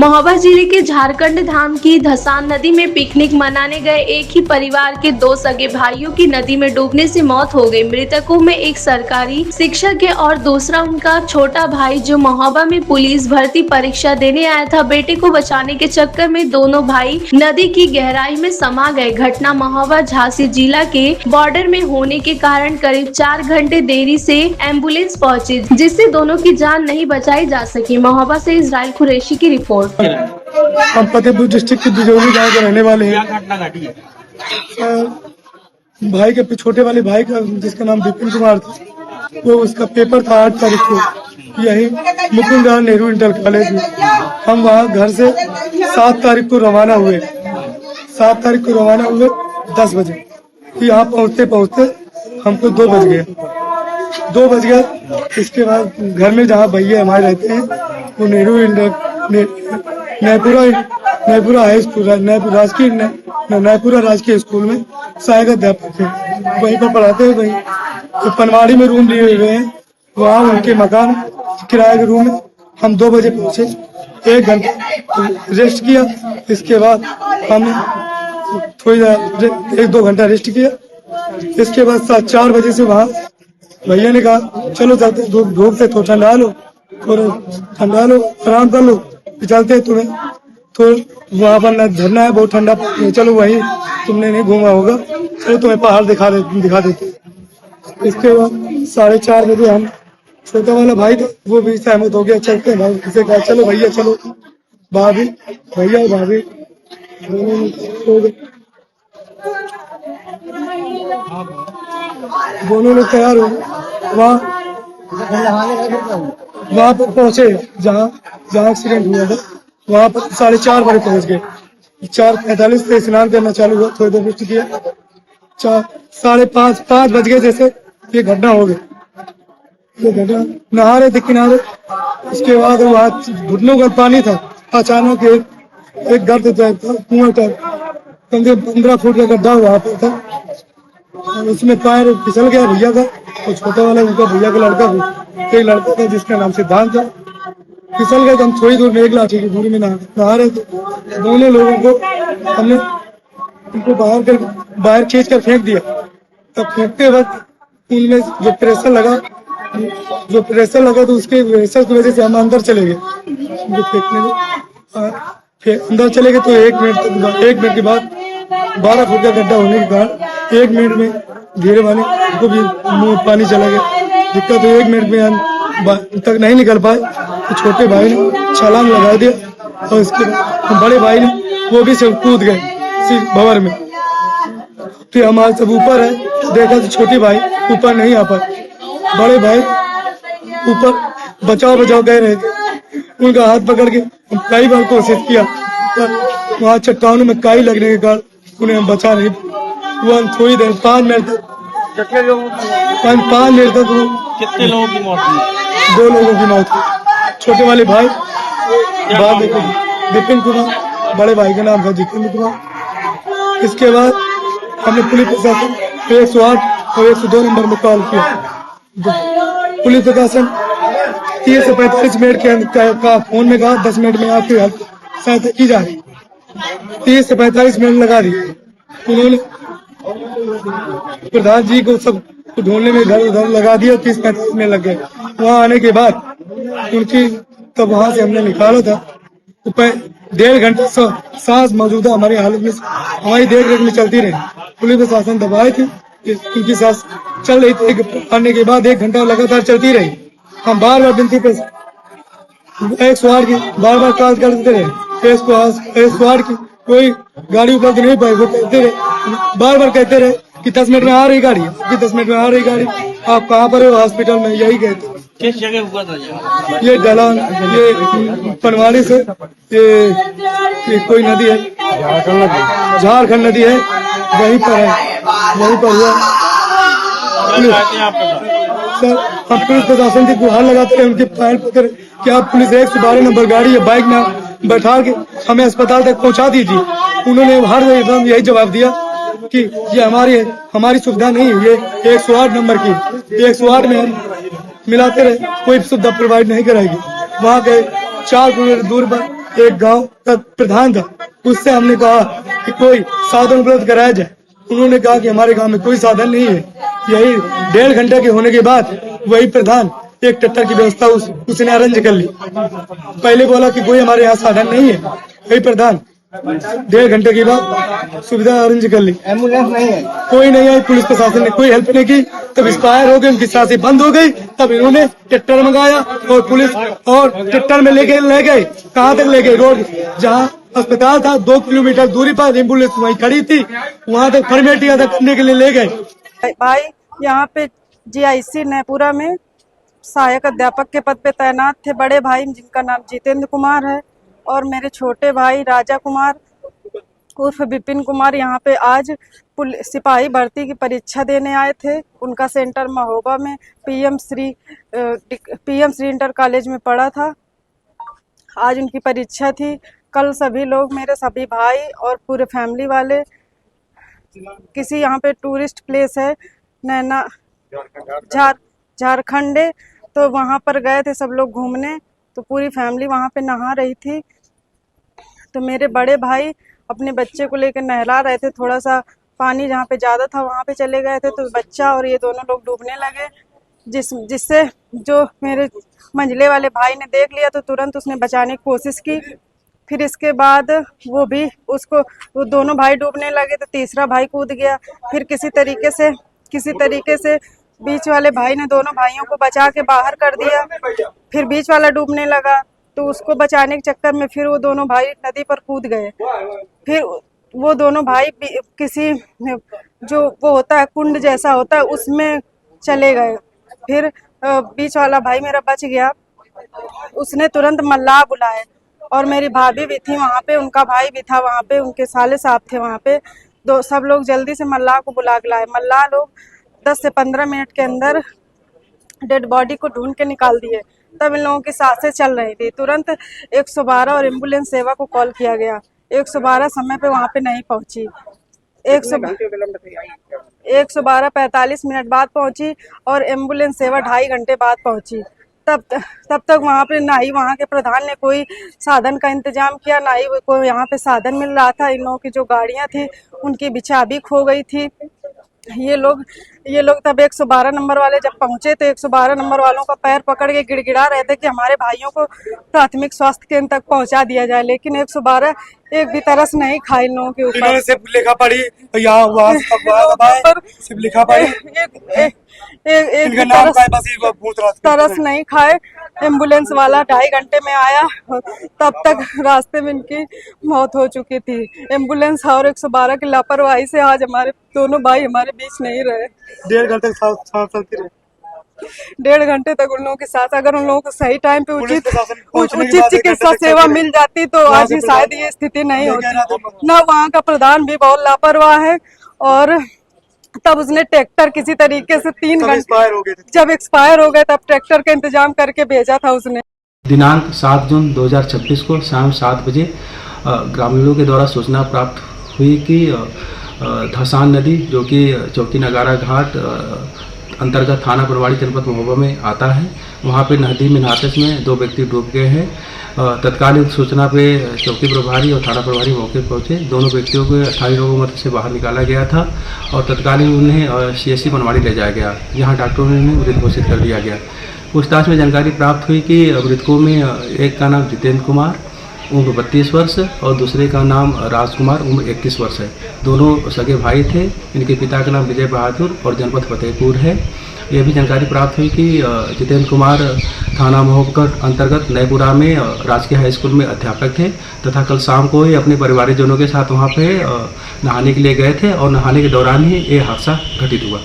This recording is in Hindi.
महोबा जिले के झारखंड धाम की धसान नदी में पिकनिक मनाने गए एक ही परिवार के दो सगे भाइयों की नदी में डूबने से मौत हो गई। मृतकों में एक सरकारी शिक्षक है और दूसरा उनका छोटा भाई जो महोबा में पुलिस भर्ती परीक्षा देने आया था। बेटे को बचाने के चक्कर में दोनों भाई नदी की गहराई में समा गए। घटना महोबा झांसी जिला के बॉर्डर में होने के कारण करीब 4 घंटे देरी से एम्बुलेंस पहुंची, जिससे दोनों की जान नहीं बचाई जा सकी। महोबा से इजराइल कुरैशी की रिपोर्ट। हम फतेहपुर डिस्ट्रिक्ट के बिजौली गांव के रहने वाले हैं। भाई के छोटे वाले भाई का जिसका नाम विपिन कुमार था, वो उसका पेपर था 8 तारीख को यही मुकुंदलाल नेहरू इंटर कॉलेज में। हम वहाँ घर से 7 तारीख को रवाना हुए। 7 तारीख को रवाना हुए 10 बजे। यहाँ पहुँचते पहुँचते हमको 2 बज गए। 2 बज गया। इसके बाद घर में जहाँ भैया हमारे रहते हैं वो नेहरू इंटर नैपुरा हाई स्कूल नैपुरा राजकीय स्कूल में सहायक अध्यापक है, वहीं पर पढ़ाते हैं। वहीं तो पनवाड़ी में रूम लिए हुए हैं, वहाँ उनके मकान किराए के रूम में हम 2 बजे पहुंचे। 1 घंटा रेस्ट किया। इसके बाद हमने थोड़ी 1-2 घंटा रेस्ट किया। इसके बाद 4 बजे से वहाँ भैया ने कहा चलो चलते, धूप से तो ठंडा लो, आराम कर लो, चलते तुम्हें तो वहाँ पर झरना है बहुत ठंडा, चलो वही तुमने नहीं घूमा होगा, चलो तुम्हें पहाड़ दिखा देते। इसके बाद 4:30 बजे हम छोटा वाला भाई था वो भी सहमत हो गया, चलते हैं भाई। उसे कहा चलो भैया चलो। भैया और भाभी दोनों लोग तैयार हो। वहाँ पर पहुंचे जहाँ एक्सीडेंट हुआ था, वहाँ पर 4:30 बजे पहुंच गए। 4:45 से स्नान करना चालू हुआ, थोड़ी देर रेस्ट किया। 5:30 बज गए जैसे ये घटना हो गई। ये घटना नहा रहे थे किनारे। इसके बाद वहाँ घुटनों का पानी था। अचानक एक गर्द था, कुआं टाइप, कम से कम 15 फुट का गड्ढा वहाँ पर था। उसमें पैर फिसल गया भैया का, और छोटा वाला उनका भैया का लड़का भी, एक लड़का था जिसका नाम सिद्धांत था, फिसल गया। तो हम थोड़ी दूर में एक लाठी की दूरी में नहा रहे थे। दोनों लोगों को हमने उनको बाहर खींच कर फेंक दिया। तब फेंकते वक्त उनमें जो प्रेशर लगा तो उसके प्रेशर की वजह से हम अंदर चले गए। जो फेंकने में अंदर चले गए तो 1 मिनट के बाद 12 फुट का गड्ढा होने के कारण 1 मिनट में धीरे वाले को भी मुंह पानी चला गया। दिक्कत तो 1 मिनट में हम तक नहीं निकल पाए तो छोटे भाई ने छलांग लगा दिया, और इसके बड़े भाई ने वो भी सब कूद गए भंवर में। फिर हमारे सब ऊपर है, देखा तो छोटे भाई ऊपर नहीं आ पाए। बड़े भाई ऊपर बचाओ कह रहे थे। उनका हाथ पकड़ के हम कई बार कोशिश किया, पर वहाँ चट्टानों में काई लगने के कारण उन्हें हम बचा नहीं। वो हम थोड़ी देर 5 मिनट तक कितने लोगों की मौत हुई? 2 लोगों की मौत हुई। छोटे वाले भाई विपिन कुमार, बड़े भाई का नाम था जितेंद्र कुमार। इसके बाद हमने पुलिस प्रशासन 108 और 102 नंबर में कॉल किया। पुलिस प्रशासन 30 से 45 मिनट का फोन में कहा 10 मिनट में आपकी सहायता की जा रही। 30 से 45 मिनट लगा दी। उन्होंने प्रधान जी को सब ढूंढने में इधर उधर लगा दिया। 30-35 मिनट लग गए। वहाँ आने के बाद उनकी तब वहाँ से हमने निकाला था तो 1.5 घंटे सांस मौजूदा हमारी हालत में हमारी देख रेख में चलती रही। पुलिस प्रशासन दबाए थे, उनकी सांस चल रही थी। आने के बाद 1 घंटा लगातार चलती रही। हम बार विनती पे 108 की बार कॉल करते रहे। 108 की कोई गाड़ी उपलब्ध नहीं पाई। वो कहते रहे, बार कहते रहे कि 10 मिनट में आ रही गाड़ी, कि 10 मिनट में आ रही गाड़ी। आप कहाँ पर हो? हॉस्पिटल में। यही कहते। किस जगह हुआ था ये ढलान, ये पनवाड़ी से ये कोई नदी है, झारखंड नदी है, वहीं पर है, वहीं पर हुआ। सर हम पुलिस प्रशासन की गुहार लगाते रहे, उनके पैर पकड़ कि आप पुलिस 112 नंबर गाड़ी या बाइक में बैठा के हमें अस्पताल तक पहुंचा दीजिए। उन्होंने हर एकदम यही जवाब दिया कि ये हमारी सुविधा नहीं है, ये 108 नंबर की 108 में हम मिलाते रहे, कोई सुविधा प्रोवाइड नहीं कराएगी। वहाँ गए 4 किलोमीटर दूर पर एक गांव का प्रधान था, उससे हमने कहा कि कोई साधन उपलब्ध कराया जाए। उन्होंने कहा कि हमारे गांव में कोई साधन नहीं है। यही 1.5 घंटे के होने के बाद वही प्रधान एक ट्रैक्टर की व्यवस्था उसने अरेंज कर ली। पहले बोला कि कोई हमारे यहाँ साधन नहीं है, वही प्रधान 1.5 घंटे के बाद सुविधा अरेंज कर ली। एम्बुलेंस नहीं है, कोई नहीं आई, पुलिस प्रशासन ने कोई हेल्प नहीं की। तब एक्सपायर हो गए, उनकी सांसें बंद हो गई। तब इन्होंने ट्रैक्टर मंगाया और पुलिस और ट्रैक्टर में ले गए। कहाँ तक ले गए? रोड जहाँ अस्पताल था 2 किलोमीटर दूरी पर एम्बुलेंस वहीं खड़ी थी, वहाँ तक फॉर्मेलिटी अदा करने के लिए ले गए। भाई यहाँ पे GIC नैपुरा में सहायक अध्यापक के पद पे तैनात थे बड़े भाई, जिनका नाम जितेंद्र कुमार है, और मेरे छोटे भाई राजा कुमार उर्फ विपिन कुमार यहाँ पे आज सिपाही भर्ती की परीक्षा देने आए थे। उनका सेंटर महोबा में PM श्री इंटर कॉलेज में पढ़ा था। आज उनकी परीक्षा थी। कल सभी लोग, मेरे सभी भाई और पूरे फैमिली वाले, किसी यहाँ पे टूरिस्ट प्लेस है नैना झारखंड, तो वहाँ पर गए थे सब लोग घूमने। तो पूरी फैमिली वहाँ पे नहा रही थी। तो मेरे बड़े भाई अपने बच्चे को लेकर नहला रहे थे। थोड़ा सा पानी जहाँ पे ज़्यादा था वहाँ पे चले गए थे, तो बच्चा और ये दोनों लोग डूबने लगे, जिससे जो मेरे मंझले वाले भाई ने देख लिया तो तुरंत उसने बचाने की कोशिश की। फिर इसके बाद वो दोनों भाई डूबने लगे तो तीसरा भाई कूद गया। फिर किसी तरीके से बीच वाले भाई ने दोनों भाइयों को बचा के बाहर कर दिया। फिर बीच वाला डूबने लगा तो उसको बचाने के चक्कर में फिर वो दोनों भाई नदी पर कूद गए। फिर वो दोनों भाई किसी जो वो होता है कुंड जैसा होता है उसमें चले गए। फिर बीच वाला भाई मेरा बच गया, उसने तुरंत मल्लाह बुलाए और मेरी भाभी भी थी वहाँ पे, उनका भाई भी था वहाँ पे, उनके साले साहब थे वहाँ पे। सब लोग जल्दी से मल्लाह को बुला के लाए। मल्लाह लोग 10 से 15 मिनट के अंदर डेड बॉडी को ढूंढ के निकाल दिए। तब इन लोगों की सांसें चल रही थी। तुरंत 112 और एम्बुलेंस सेवा को कॉल किया गया। 112 समय पे वहाँ पे नहीं पहुंची। 112 45 मिनट बाद पहुंची और एम्बुलेंस सेवा 2.5 घंटे बाद पहुंची। तब तक वहाँ पे ना ही वहाँ के प्रधान ने कोई साधन का इंतजाम किया, ना ही कोई यहाँ पे साधन मिल रहा था। इन लोगों की जो गाड़ियाँ थी उनकी भी चाबी खो गई थी। ये लोग तब 112 नंबर वाले जब पहुंचे तो 112 नंबर वालों का पैर पकड़ के गिड़गिड़ा रहे थे कि हमारे भाइयों को प्राथमिक स्वास्थ्य केंद्र तक पहुंचा दिया जाए। लेकिन 112 एक भी तरस नहीं खाई इन लोगों के ऊपर। सिर्फ लिखा पढ़ी यहाँ वहाँ सिर्फ लिखा पढ़ी, एक तरस नहीं खाए। एम्बुलेंस वाला 2.5 घंटे में आया, तब तक रास्ते में इनकी मौत हो चुकी थी। एम्बुलेंस और 112 की लापरवाही से आज हमारे दोनों भाई हमारे बीच नहीं रहे। 1.5 घंटे चलती रही। 1.5 घंटे तक उन लोगों के साथ, अगर उन लोगों को सही टाइम पे उचित चिकित्सा सेवा मिल जाती तो आज ही शायद ये स्थिति नहीं होती। ना वहाँ का प्रधान भी बहुत लापरवाह है, और तब उसने ट्रैक्टर किसी तरीके से 3 घंटे जब एक्सपायर हो गए तब ट्रैक्टर का इंतजाम करके भेजा था उसने। दिनांक 7 जून 2026 को शाम 7 बजे ग्रामीणों के द्वारा सूचना प्राप्त हुई कि धसान नदी, जो कि चौकी नगारा घाट अंतर्गत थाना परवाड़ी जनपद महोबा में आता है, वहाँ पे नदी में नहाते में 2 व्यक्ति डूब गए हैं। तत्कालीन सूचना पे चौकी प्रभारी और थाना प्रभारी मौके पर पहुँचे। दोनों व्यक्तियों को स्थानीय लोगों मदद से बाहर निकाला गया था और तत्कालीन उन्हें CSC बनवाड़ी ले जाया गया, जहाँ डॉक्टरों ने उन्हें मृत घोषित कर दिया गया। पूछताछ में जानकारी प्राप्त हुई कि मृतकों में एक का नाम जितेंद्र कुमार उम्र 32 वर्ष और दूसरे का नाम राजकुमार उम्र 21 वर्ष है। दोनों सगे भाई थे। इनके पिता का नाम विजय बहादुर और जनपद फतेहपुर है। यह भी जानकारी प्राप्त हुई कि जितेंद्र कुमार थाना महोबा अंतर्गत नैपुरा में राजकीय हाई स्कूल में अध्यापक थे तथा कल शाम को ही अपने परिवारजनों के साथ वहां पे नहाने के लिए गए थे और नहाने के दौरान ही ये हादसा घटित हुआ।